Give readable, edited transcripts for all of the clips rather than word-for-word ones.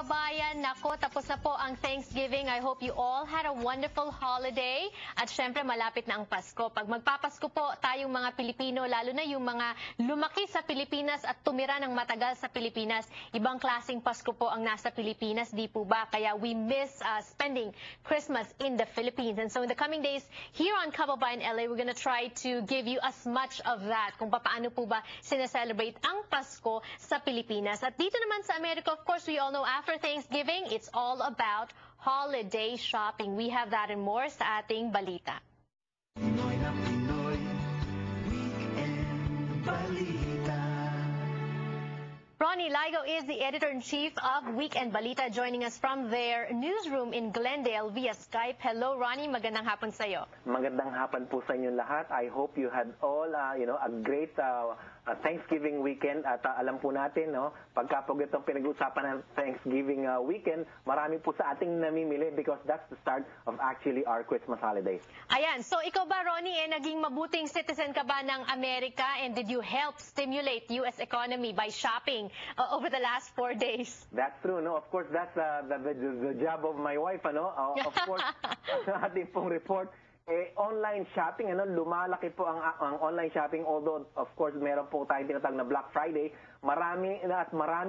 kababayan, nako, tapos na po ang Thanksgiving. I hope you all had a wonderful holiday. At syempre, malapit na ang Pasko. Pag magpapasko po tayong mga Pilipino, lalo na yung mga lumaki sa Pilipinas at tumira ng matagal sa Pilipinas, ibang klaseng Pasko po ang nasa Pilipinas, di po ba? Kaya we miss spending Christmas in the Philippines. And so in the coming days, here on Kababayan LA, we're gonna try to give you as much of that, kung paano po ba sineselebrate ang Pasko sa Pilipinas. At dito naman sa America, of course, we all know after Thanksgiving, it's all about holiday shopping. We have that and more sa ating balita. Pinoy na Pinoy, Weekend Balita. Ronnie Ligo is the editor-in-chief of Weekend Balita, joining us from their newsroom in Glendale via Skype. Hello, Ronnie. Magandang hapon sa iyo. Magandang hapon po sa inyong lahat. I hope you had all, a great Thanksgiving weekend. At alam po natin, pagka po itong pinag-usapan ng Thanksgiving weekend, marami po sa ating namimili because that's the start of actually our Christmas holidays. Ayan. So ikaw ba, Ronnie, naging mabuting citizen ka ba ng Amerika, and did you help stimulate U.S. economy by shopping over the last 4 days? That's true, no? Of course, that's the job of my wife, Of course, sa ating pong report, online shopping, lumalaki po ang online shopping, although of course meron po tayong tinatawag na Black Friday. Marami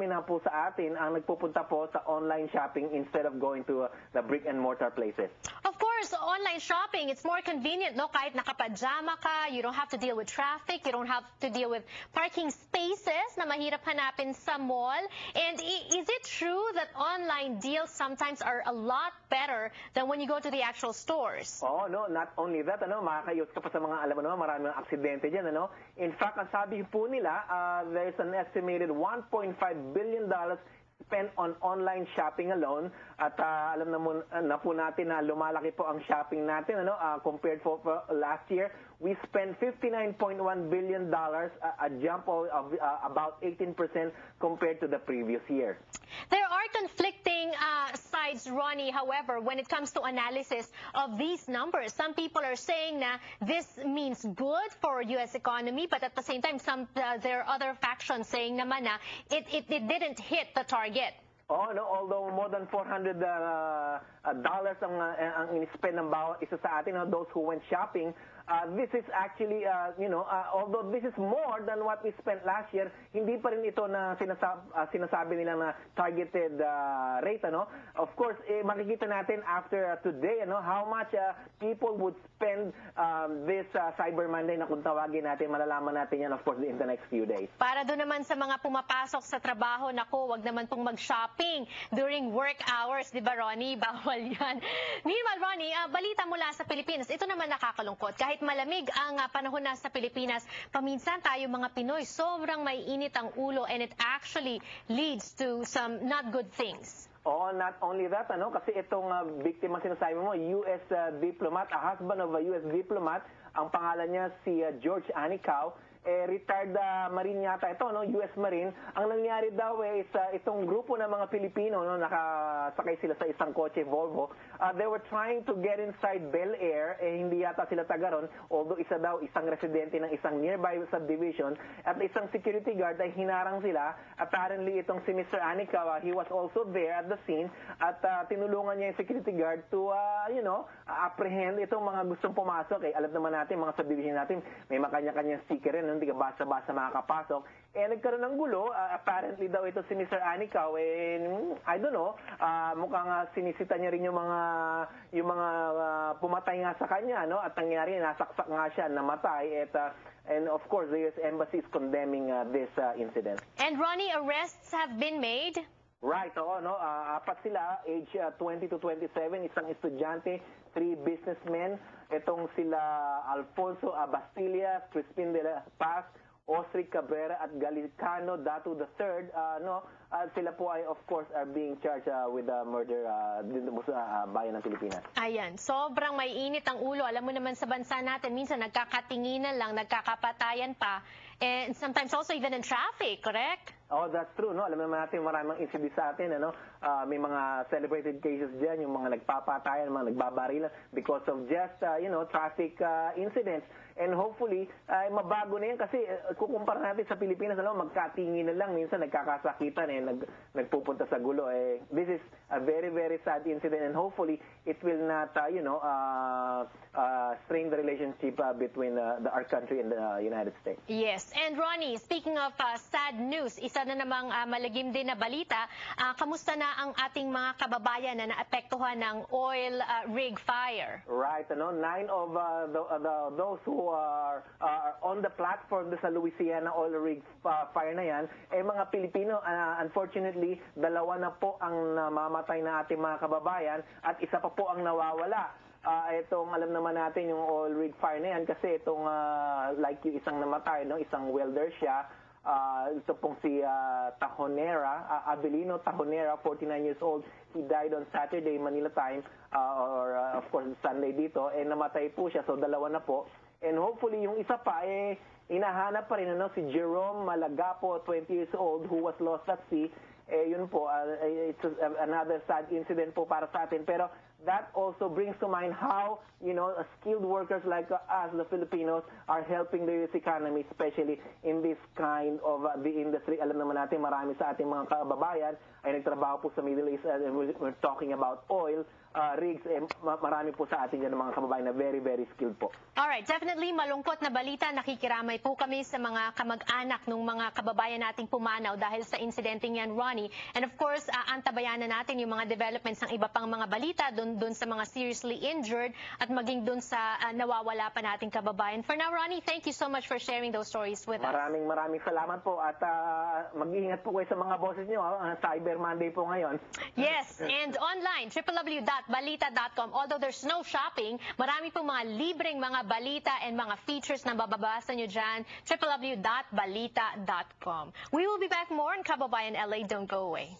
na po sa atin ang nagpupunta po sa online shopping instead of going to the brick and mortar places. Of course, online shopping, it's more convenient, no? Kahit nakapajama ka, you don't have to deal with traffic, you don't have to deal with parking spaces na mahirap hanapin sa mall. And is it true that online deals sometimes are a lot better than when you go to the actual stores? Oh, no, not only that, makakayos ka pa sa mga, alam mo naman, maraming aksidente dyan, In fact, ang sabi po nila, there's an estimated $1.5 billion spent on online shopping alone. At alam na po natin na lumalaki po ang shopping natin, compared for last year. We spent $59.1 billion, a jump of about 18% compared to the previous year. There are conflicting sides, Ronnie, however, when it comes to analysis of these numbers. Some people are saying na this means good for U.S. economy, but at the same time, there are other factions saying naman na it didn't hit the target. Oh, no, although more than $400 ang in-spend ng bawat isa sa atin, those who went shopping, this is actually, although this is more than what we spent last year, hindi pa rin ito na sinasabi nila na targeted rate, Of course, makikita natin after today, how much people would spend this Cyber Monday na kung tawagin natin, malalaman natin yan, of course, in the next few days. Para doon naman sa mga pumapasok sa trabaho, wag naman pong mag-shopping during work hours, di ba, Ronnie? Bawal yan. Meanwhile, Ronnie, balita mula sa Pilipinas, ito naman nakakalungkot. Kahit malamig ang panahon na sa Pilipinas, paminsan tayo mga Pinoy, sobrang may init ang ulo, and it actually leads to some not good things. Oh, not only that, kasi itong biktima sinasabi mo, U.S. diplomat, a husband of a U.S. diplomat, ang pangalan niya si George Anicaw, retired Marine yata ito, U.S. Marine. Ang nangyari daw is itong grupo ng mga Pilipino, nakasakay sila sa isang kotse Volvo. They were trying to get inside Bel Air, hindi yata sila taga ron, although isa daw isang residente ng isang nearby subdivision, at isang security guard ay hinarang sila. Apparently, itong si Mr. Anicaw, he was also there at the scene, at tinulungan niya yung security guard to, apprehend itong mga gustong pumasok. Alam naman natin, mga subdivision natin, may makanya-kanyang sticker rin, hindi ka basa-basa makakapasok. Nagkaroon ng gulo. Apparently daw ito si Mr. Anicaw, I don't know, mukhang sinisita niya rin yung mga pumatay nga sa kanya, At nangyari, nasaksak nga siya, namatay. And of course, the U.S. Embassy is condemning this incident. And Ronnie, arrests have been made? Right, apat sila, age 20 to 27, isang estudyante, 3 businessmen. Itong sila Alfonso Abastilla, Crispin de la Paz, Osric Cabrera at Galicano Datu III, sila po ay of course are being charged with murder dito sa bayan ng Pilipinas. Ayan, sobrang may init ang ulo. Alam mo naman sa bansa natin, minsan nagkakatinginan lang, nagkakapatayan pa, and sometimes also even in traffic, correct? Oh, that's true, no? Alam naman natin maraming incidents sa atin, ano? May mga celebrated cases diyan, yung mga nagpapatayan, mga nagbabarilan because of just, traffic incidents. And hopefully, mabago na yan kasi kukumpara natin sa Pilipinas, magkatingin na lang, minsan nagkakasakitan, nagpupunta sa gulo. This is a very, very sad incident and hopefully it will not, strain the relationship between our country and the United States. Yes. And Ronnie, speaking of sad news, isa na namang malagim din na balita, kamusta na ang ating mga kababayan na naapektuhan ng oil rig fire? Right, 9 of those who are on the platform sa Louisiana oil rig fire na yan, mga Pilipino. Unfortunately, 2 na po ang namamatay na ating mga kababayan at isa pa po ang nawawala. Itong alam naman natin yung oil rig fire na yan kasi itong like yung isang namatay, isang welder siya. Ito pong si Tajonera, Abelino Tajonera, 49 years old. He died on Saturday, Manila time, or of course Sunday dito, namatay po siya, so 2 na po. And hopefully yung isa pa, hinahanap pa rin, si Jerome Malagapo, 20 years old, who was lost at sea. Yun po, it's another sad incident po para sa atin. Pero that also brings to mind how, skilled workers like us, the Filipinos, are helping the U.S. economy, especially in this kind of the industry. Alam naman natin, marami sa ating mga kababayan ay nagtrabaho po sa Middle East. We're talking about oil rigs. Marami po sa atin yan mga kababayan na very, very skilled po. Alright, definitely malungkot na balita. Nakikiramay po kami sa mga kamag-anak ng mga kababayan nating pumanaw dahil sa insidenteng yan, Ronnie. And of course, antabayan na natin yung mga developments ng iba pang mga balita dun sa mga seriously injured at maging dun sa nawawala pa nating kababayan. For now, Ronnie, thank you so much for sharing those stories with us. Maraming salamat po at mag-iingat po kayo sa mga boses nyo. Cyber Monday po ngayon. Yes, and online, www.balita.com. Although there's no shopping, marami pong mga libreng mga balita and mga features na bababasa nyo dyan, www.balita.com. We will be back more in Kababayan LA. Don't go away.